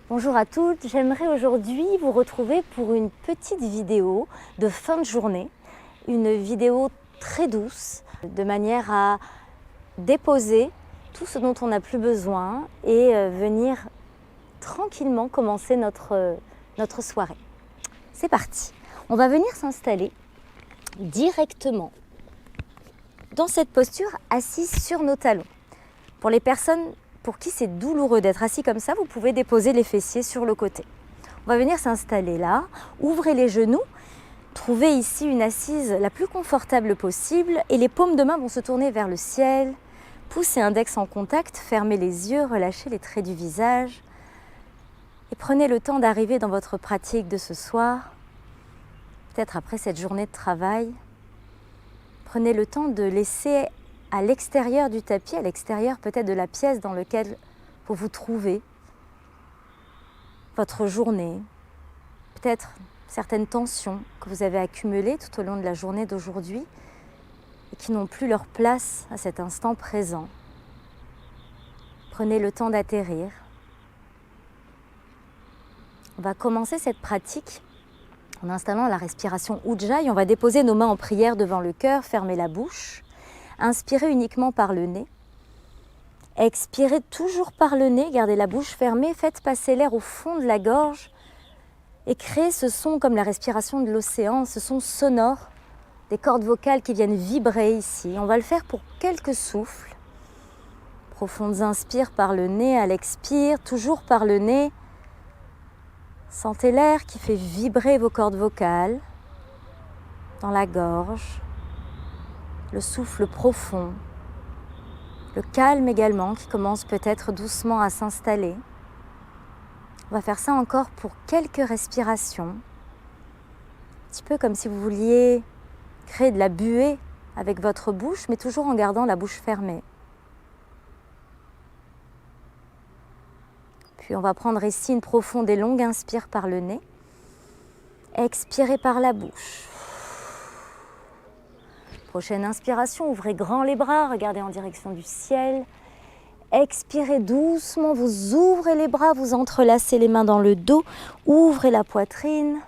Bonjour à toutes, j'aimerais aujourd'hui vous retrouver pour une petite vidéo de fin de journée, une vidéo très douce, de manière à déposer tout ce dont on n'a plus besoin et venir tranquillement commencer notre soirée. C'est parti, on va venir s'installer directement dans cette posture assise sur nos talons. Pour les personnes pour qui c'est douloureux d'être assis comme ça, vous pouvez déposer les fessiers sur le côté. On va venir s'installer là, ouvrez les genoux, trouvez ici une assise la plus confortable possible et les paumes de main vont se tourner vers le ciel. Pouce et index en contact, fermez les yeux, relâchez les traits du visage et prenez le temps d'arriver dans votre pratique de ce soir, peut-être après cette journée de travail. Prenez le temps de laisser à l'extérieur du tapis, à l'extérieur peut-être de la pièce dans laquelle vous vous trouvez, votre journée, peut-être certaines tensions que vous avez accumulées tout au long de la journée d'aujourd'hui et qui n'ont plus leur place à cet instant présent. Prenez le temps d'atterrir. On va commencer cette pratique en installant la respiration Ujjayi. On va déposer nos mains en prière devant le cœur, fermer la bouche. Inspirez uniquement par le nez. Expirez toujours par le nez, gardez la bouche fermée, faites passer l'air au fond de la gorge et créez ce son comme la respiration de l'océan, ce son sonore, des cordes vocales qui viennent vibrer ici. On va le faire pour quelques souffles. Profondes inspires par le nez, à l'expire, toujours par le nez. Sentez l'air qui fait vibrer vos cordes vocales dans la gorge. Le souffle profond, le calme également qui commence peut-être doucement à s'installer. On va faire ça encore pour quelques respirations, un petit peu comme si vous vouliez créer de la buée avec votre bouche, mais toujours en gardant la bouche fermée. Puis on va prendre ici une profonde et longue inspire par le nez, expirez par la bouche. Prochaine inspiration, ouvrez grand les bras, regardez en direction du ciel. Expirez doucement, vous ouvrez les bras, vous entrelacez les mains dans le dos, ouvrez la poitrine.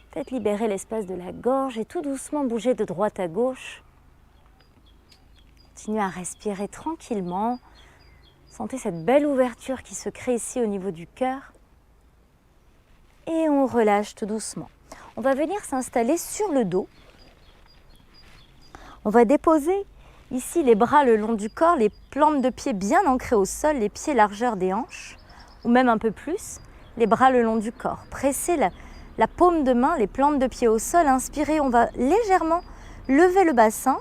Faites libérer l'espace de la gorge et tout doucement bougez de droite à gauche. Continuez à respirer tranquillement. Sentez cette belle ouverture qui se crée ici au niveau du cœur. Et on relâche tout doucement. On va venir s'installer sur le dos. On va déposer ici les bras le long du corps, les plantes de pied bien ancrées au sol, les pieds largeur des hanches, ou même un peu plus, les bras le long du corps. Pressez la paume de main, les plantes de pied au sol, inspirez, on va légèrement lever le bassin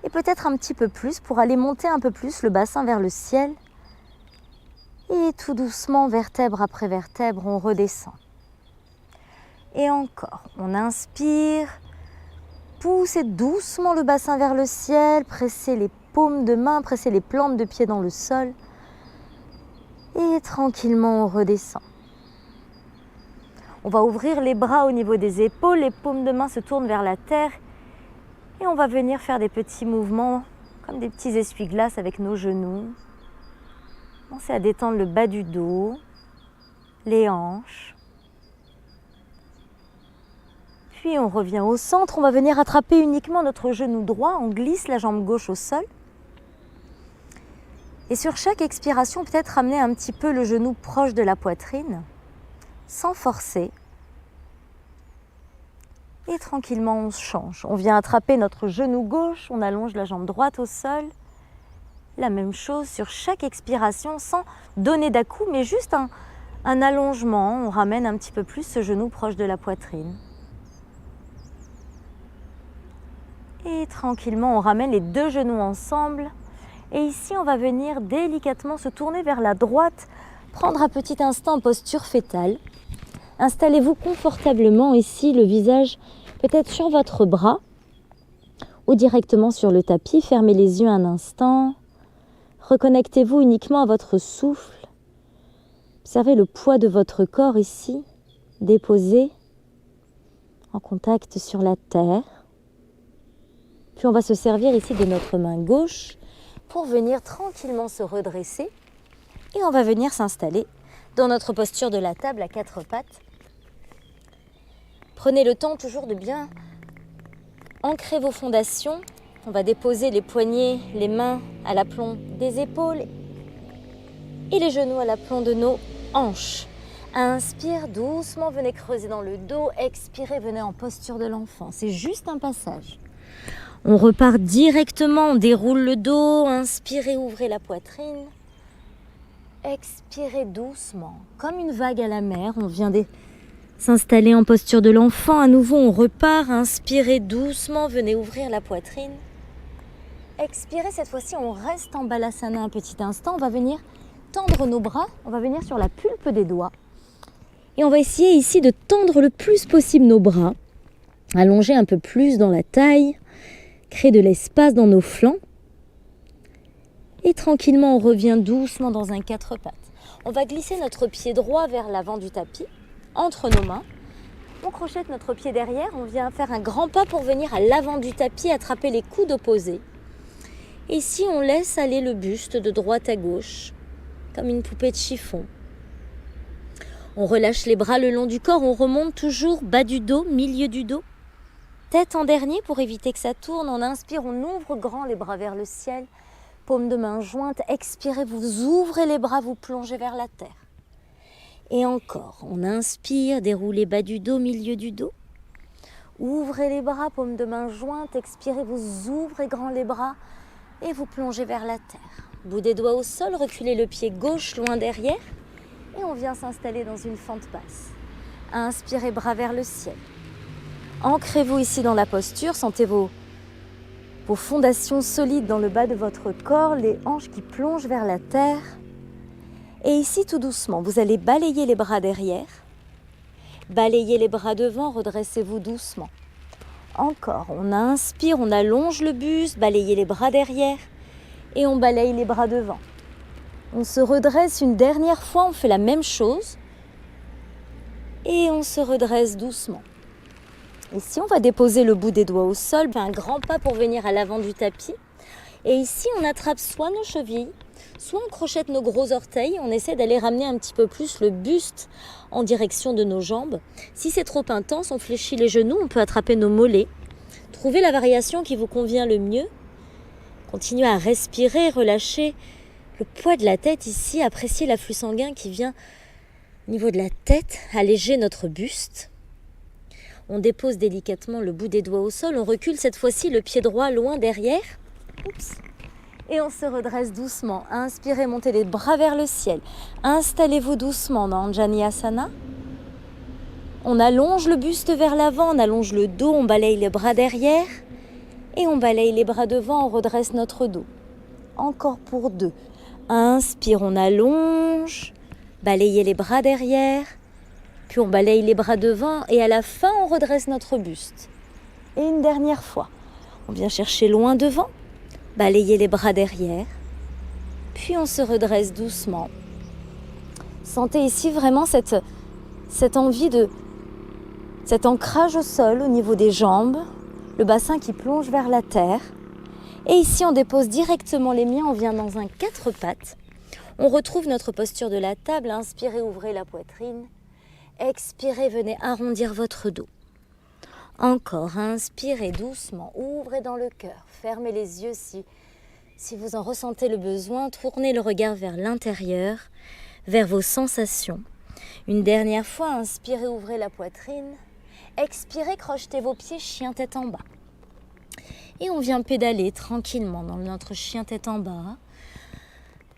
et peut-être un petit peu plus pour aller monter un peu plus le bassin vers le ciel. Et tout doucement, vertèbre après vertèbre, on redescend. Et encore, on inspire. Poussez doucement le bassin vers le ciel, pressez les paumes de main, pressez les plantes de pied dans le sol et tranquillement on redescend. On va ouvrir les bras au niveau des épaules, les paumes de main se tournent vers la terre et on va venir faire des petits mouvements comme des petits essuie-glaces avec nos genoux. Commencez à détendre le bas du dos, les hanches. Puis on revient au centre, on va venir attraper uniquement notre genou droit, on glisse la jambe gauche au sol. Et sur chaque expiration, peut-être ramener un petit peu le genou proche de la poitrine, sans forcer. Et tranquillement, on se change. On vient attraper notre genou gauche, on allonge la jambe droite au sol. La même chose sur chaque expiration, sans donner d'à-coup, mais juste un allongement. On ramène un petit peu plus ce genou proche de la poitrine. Et tranquillement, on ramène les deux genoux ensemble. Et ici, on va venir délicatement se tourner vers la droite, prendre un petit instant en posture fétale. Installez-vous confortablement ici, le visage peut-être sur votre bras ou directement sur le tapis. Fermez les yeux un instant. Reconnectez-vous uniquement à votre souffle. Observez le poids de votre corps ici, déposé en contact sur la terre. Puis on va se servir ici de notre main gauche pour venir tranquillement se redresser et on va venir s'installer dans notre posture de la table à quatre pattes. Prenez le temps toujours de bien ancrer vos fondations. On va déposer les poignets, les mains à l'aplomb des épaules et les genoux à l'aplomb de nos hanches. Inspire doucement, venez creuser dans le dos. Expirez, venez en posture de l'enfant. C'est juste un passage. On repart directement, on déroule le dos. Inspirez, ouvrez la poitrine. Expirez doucement, comme une vague à la mer. On vient s'installer en posture de l'enfant. À nouveau, on repart. Inspirez doucement, venez ouvrir la poitrine. Expirez, cette fois-ci, on reste en balasana un petit instant. On va venir tendre nos bras. On va venir sur la pulpe des doigts. Et on va essayer ici de tendre le plus possible nos bras. Allonger un peu plus dans la taille. Créer de l'espace dans nos flancs. Et tranquillement, on revient doucement dans un quatre pattes. On va glisser notre pied droit vers l'avant du tapis, entre nos mains. On crochette notre pied derrière, on vient faire un grand pas pour venir à l'avant du tapis, attraper les coudes opposés. Et ici, on laisse aller le buste de droite à gauche, comme une poupée de chiffon. On relâche les bras le long du corps, on remonte toujours bas du dos, milieu du dos. Tête en dernier pour éviter que ça tourne. On inspire, on ouvre grand les bras vers le ciel. Paume de main jointe, expirez, vous ouvrez les bras, vous plongez vers la terre. Et encore, on inspire, déroulez bas du dos, milieu du dos. Ouvrez les bras, paume de main jointe, expirez, vous ouvrez grand les bras et vous plongez vers la terre. Bout des doigts au sol, reculez le pied gauche loin derrière et on vient s'installer dans une fente basse. Inspirez, bras vers le ciel. Ancrez-vous ici dans la posture, sentez vos fondations solides dans le bas de votre corps, les hanches qui plongent vers la terre. Et ici, tout doucement, vous allez balayer les bras derrière, balayer les bras devant, redressez-vous doucement. Encore, on inspire, on allonge le buste, balayez les bras derrière et on balaye les bras devant. On se redresse une dernière fois, on fait la même chose et on se redresse doucement. Ici, on va déposer le bout des doigts au sol, un grand pas pour venir à l'avant du tapis. Et ici, on attrape soit nos chevilles, soit on crochette nos gros orteils. On essaie d'aller ramener un petit peu plus le buste en direction de nos jambes. Si c'est trop intense, on fléchit les genoux, on peut attraper nos mollets. Trouvez la variation qui vous convient le mieux. Continuez à respirer, relâcher le poids de la tête ici. Appréciez l'afflux sanguin qui vient au niveau de la tête, alléger notre buste. On dépose délicatement le bout des doigts au sol. On recule cette fois-ci le pied droit loin derrière. Oups. Et on se redresse doucement. Inspirez, montez les bras vers le ciel. Installez-vous doucement dans Anjaneyasana. On allonge le buste vers l'avant, on allonge le dos, on balaye les bras derrière. Et on balaye les bras devant, on redresse notre dos. Encore pour 2. Inspire, on allonge. Balayez les bras derrière. Puis on balaye les bras devant et à la fin, on redresse notre buste. Et une dernière fois, on vient chercher loin devant, balayer les bras derrière, puis on se redresse doucement. Sentez ici vraiment cette envie cet ancrage au sol au niveau des jambes, le bassin qui plonge vers la terre. Et ici, on dépose directement les miens, on vient dans un quatre pattes. On retrouve notre posture de la table, inspirez, ouvrez la poitrine. Expirez, venez arrondir votre dos. Encore, inspirez doucement, ouvrez dans le cœur, fermez les yeux si vous en ressentez le besoin, tournez le regard vers l'intérieur, vers vos sensations. Une dernière fois, inspirez, ouvrez la poitrine, expirez, crochetez vos pieds, chien tête en bas. Et on vient pédaler tranquillement dans notre chien tête en bas.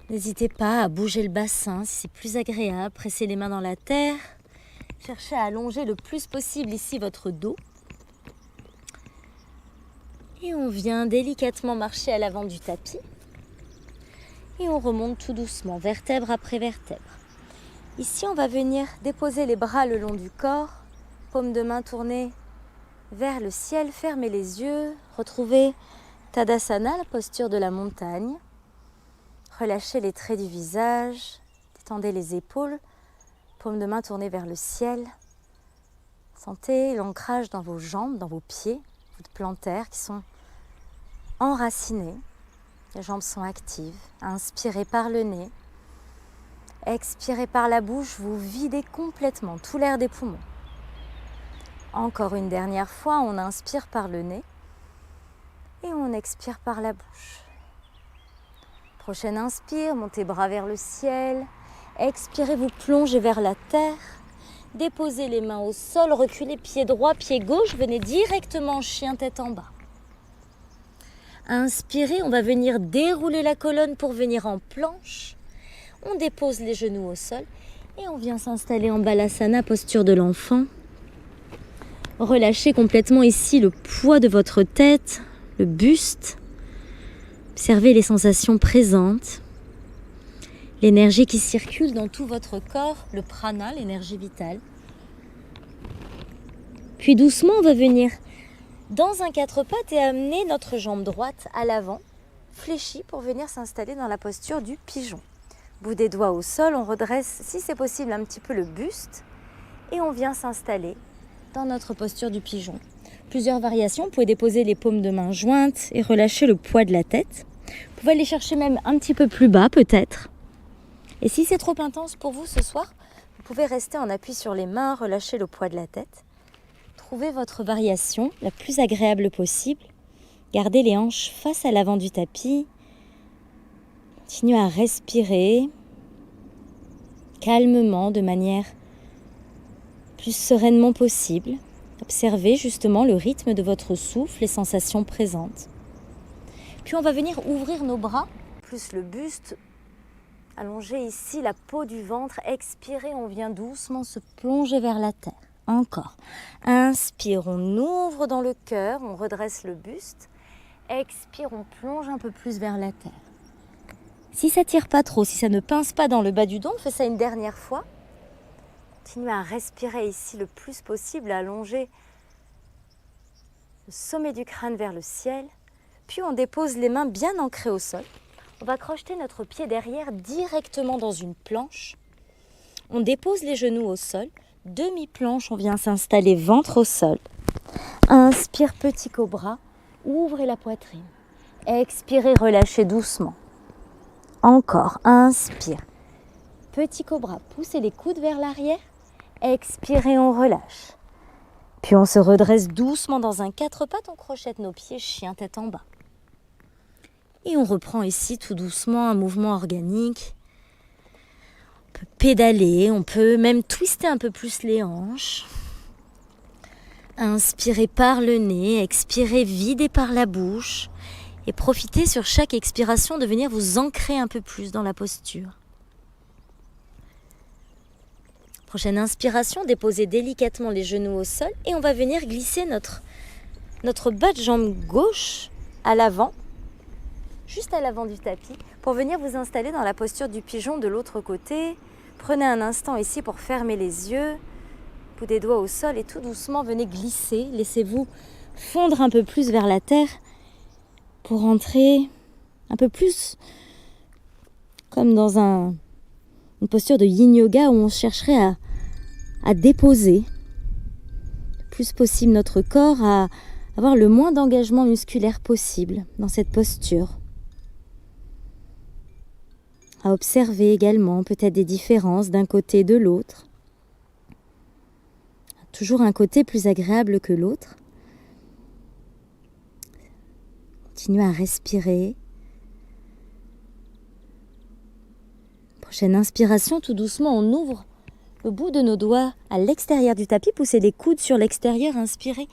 N'hésitez pas à bouger le bassin si c'est plus agréable, pressez les mains dans la terre. Cherchez à allonger le plus possible ici votre dos. Et on vient délicatement marcher à l'avant du tapis. Et on remonte tout doucement, vertèbre après vertèbre. Ici, on va venir déposer les bras le long du corps. Paume de main tournée vers le ciel. Fermez les yeux. Retrouvez Tadasana, la posture de la montagne. Relâchez les traits du visage. Détendez les épaules. Paume de main tournée vers le ciel. Sentez l'ancrage dans vos jambes, dans vos pieds, votre plantaire qui sont enracinés. Les jambes sont actives. Inspirez par le nez. Expirez par la bouche, vous videz complètement tout l'air des poumons. Encore une dernière fois, on inspire par le nez et on expire par la bouche. Prochaine inspire, montez bras vers le ciel. Expirez, vous plongez vers la terre. Déposez les mains au sol, reculez pied droit, pied gauche, venez directement en chien tête en bas. Inspirez, on va venir dérouler la colonne pour venir en planche. On dépose les genoux au sol et on vient s'installer en Balasana, posture de l'enfant. Relâchez complètement ici le poids de votre tête, le buste. Observez les sensations présentes, l'énergie qui circule dans tout votre corps, le prana, l'énergie vitale. Puis doucement, on va venir dans un quatre pattes et amener notre jambe droite à l'avant, fléchie pour venir s'installer dans la posture du pigeon. Bout des doigts au sol, on redresse, si c'est possible, un petit peu le buste et on vient s'installer dans notre posture du pigeon. Plusieurs variations, vous pouvez déposer les paumes de main jointes et relâcher le poids de la tête. Vous pouvez aller chercher même un petit peu plus bas peut-être. Et si c'est trop intense pour vous ce soir, vous pouvez rester en appui sur les mains, relâcher le poids de la tête. Trouvez votre variation la plus agréable possible. Gardez les hanches face à l'avant du tapis. Continuez à respirer calmement, de manière plus sereinement possible. Observez justement le rythme de votre souffle, les sensations présentes. Puis on va venir ouvrir nos bras, plus le buste, allonger ici la peau du ventre. Expirez, on vient doucement se plonger vers la terre. Encore. Inspire, on ouvre dans le cœur, on redresse le buste. Expire, on plonge un peu plus vers la terre. Si ça ne tire pas trop, si ça ne pince pas dans le bas du dos, on fait ça une dernière fois. Continuez à respirer ici le plus possible, à allonger le sommet du crâne vers le ciel. Puis on dépose les mains bien ancrées au sol. On va crocheter notre pied derrière directement dans une planche. On dépose les genoux au sol. Demi-planche, on vient s'installer ventre au sol. Inspire, petit cobra. Ouvrez la poitrine. Expirez, relâchez doucement. Encore, inspire. Petit cobra, poussez les coudes vers l'arrière. Expirez, on relâche. Puis on se redresse doucement dans un quatre pattes. On crochette nos pieds, chien tête en bas. Et on reprend ici tout doucement un mouvement organique. On peut pédaler, on peut même twister un peu plus les hanches. Inspirez par le nez, expirez, videz par la bouche. Et profitez sur chaque expiration de venir vous ancrer un peu plus dans la posture. Prochaine inspiration, déposez délicatement les genoux au sol et on va venir glisser notre bas de jambe gauche à l'avant, juste à l'avant du tapis, pour venir vous installer dans la posture du pigeon de l'autre côté. Prenez un instant ici pour fermer les yeux, bout des doigts au sol et tout doucement venez glisser. Laissez-vous fondre un peu plus vers la terre pour entrer un peu plus comme dans une posture de yin yoga où on chercherait à déposer le plus possible notre corps, à avoir le moins d'engagement musculaire possible dans cette posture. À observer également peut-être des différences d'un côté et de l'autre. Toujours un côté plus agréable que l'autre. Continuez à respirer. Prochaine inspiration, tout doucement, on ouvre le bout de nos doigts à l'extérieur du tapis. Poussez les coudes sur l'extérieur, inspirez.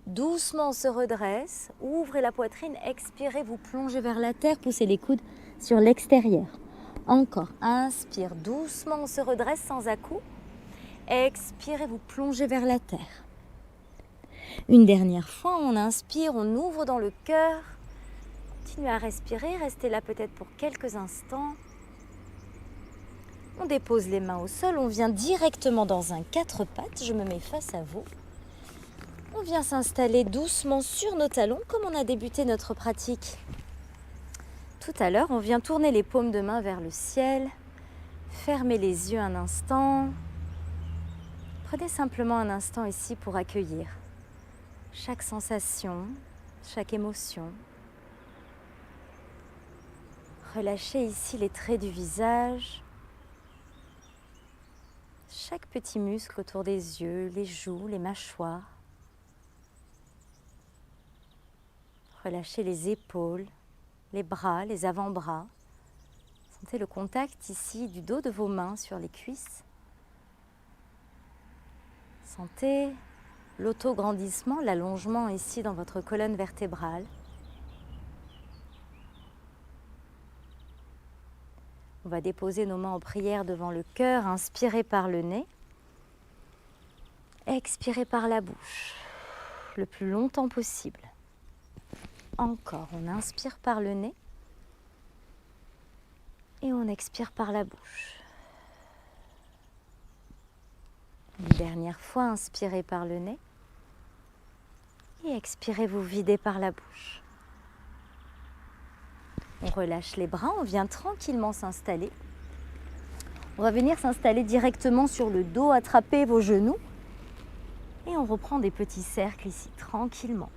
Doucement, on se redresse. Ouvrez la poitrine, expirez, vous plongez vers la terre. Poussez les coudes sur l'extérieur. Encore, inspire, doucement, on se redresse sans à-coups. Expirez, vous plongez vers la terre. Une dernière fois, on inspire, on ouvre dans le cœur. Continuez à respirer, restez là peut-être pour quelques instants. On dépose les mains au sol, on vient directement dans un quatre pattes. Je me mets face à vous. On vient s'installer doucement sur nos talons comme on a débuté notre pratique tout à l'heure. On vient tourner les paumes de main vers le ciel. Fermez les yeux un instant. Prenez simplement un instant ici pour accueillir chaque sensation, chaque émotion. Relâchez ici les traits du visage. chaque petit muscle autour des yeux, les joues, les mâchoires. Relâchez les épaules, les bras, les avant-bras. Sentez le contact ici du dos de vos mains sur les cuisses. Sentez l'autograndissement, l'allongement ici dans votre colonne vertébrale. On va déposer nos mains en prière devant le cœur, inspirez par le nez, expirez par la bouche, le plus longtemps possible. Encore, on inspire par le nez et on expire par la bouche. Une dernière fois, inspirez par le nez et expirez, vous videz par la bouche. On relâche les bras, on vient tranquillement s'installer. On va venir s'installer directement sur le dos, attraper vos genoux. Et on reprend des petits cercles ici, tranquillement.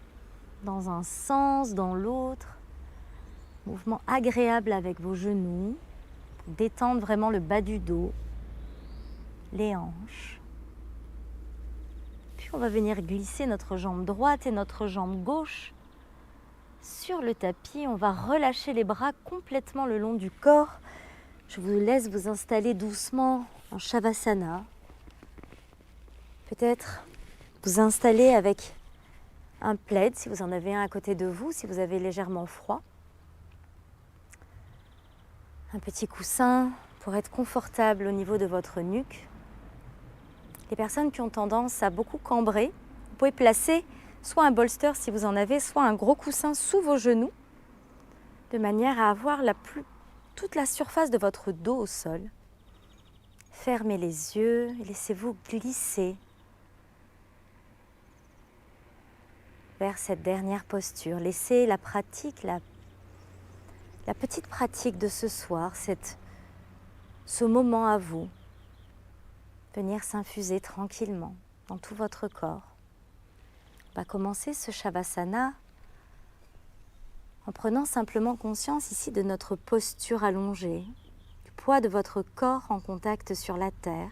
Dans un sens, dans l'autre. Mouvement agréable avec vos genoux. Pour détendre vraiment le bas du dos, les hanches. Puis on va venir glisser notre jambe droite et notre jambe gauche sur le tapis. On va relâcher les bras complètement le long du corps. Je vous laisse vous installer doucement en Shavasana. Peut-être vous installer avec un plaid, si vous en avez un à côté de vous, si vous avez légèrement froid. Un petit coussin pour être confortable au niveau de votre nuque. Les personnes qui ont tendance à beaucoup cambrer, vous pouvez placer soit un bolster si vous en avez, soit un gros coussin sous vos genoux, de manière à avoir toute la surface de votre dos au sol. Fermez les yeux et laissez-vous glisser vers cette dernière posture. Laissez la pratique, la petite pratique de ce soir, ce moment à vous, venir s'infuser tranquillement dans tout votre corps. On va commencer ce Shavasana en prenant simplement conscience ici de notre posture allongée, du poids de votre corps en contact sur la terre.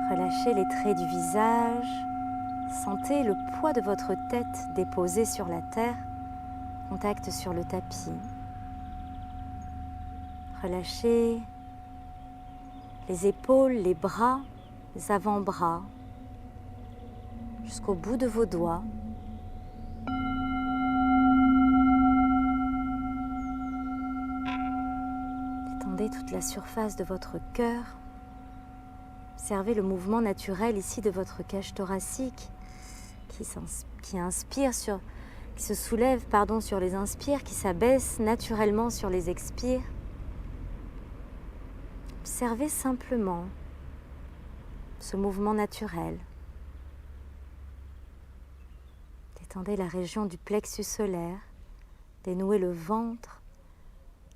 Relâchez les traits du visage, sentez le poids de votre tête déposée sur la terre, contact sur le tapis. Relâchez les épaules, les bras, les avant-bras, jusqu'au bout de vos doigts. Détendez toute la surface de votre cœur. Observez le mouvement naturel ici de votre cage thoracique qui se soulève sur les inspires, qui s'abaisse naturellement sur les expires. Observez simplement ce mouvement naturel. Détendez la région du plexus solaire, dénouez le ventre,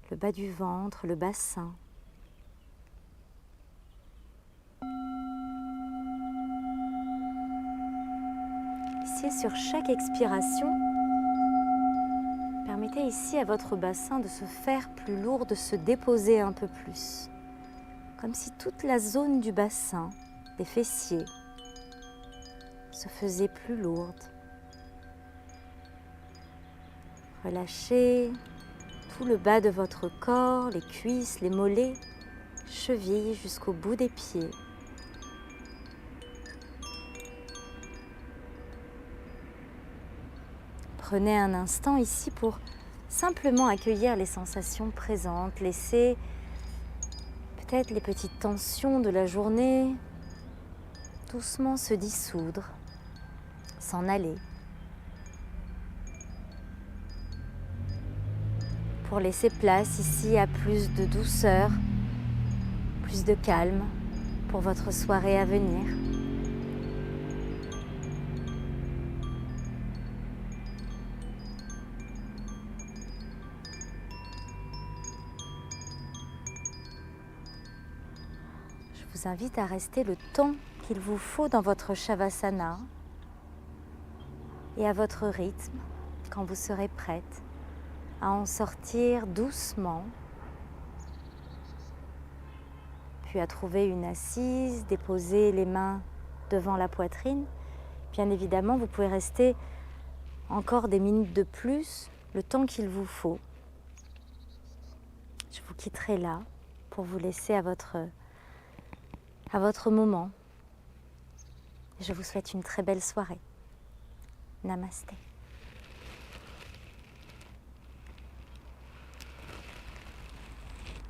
le bas du ventre, le bassin. Ici, sur chaque expiration, permettez ici à votre bassin de se faire plus lourd, de se déposer un peu plus. Comme si toute la zone du bassin, des fessiers, se faisait plus lourde. Relâchez tout le bas de votre corps, les cuisses, les mollets, chevilles jusqu'au bout des pieds. Prenez un instant ici pour simplement accueillir les sensations présentes, laissez peut-être les petites tensions de la journée doucement se dissoudre, s'en aller. Pour laisser place ici à plus de douceur, plus de calme pour votre soirée à venir. Je vous invite à rester le temps qu'il vous faut dans votre Shavasana et à votre rythme, quand vous serez prête, à en sortir doucement puis à trouver une assise, déposer les mains devant la poitrine. Bien évidemment, vous pouvez rester encore des minutes de plus, le temps qu'il vous faut. Je vous quitterai là pour vous laisser à votre moment. Je vous souhaite une très belle soirée. Namasté.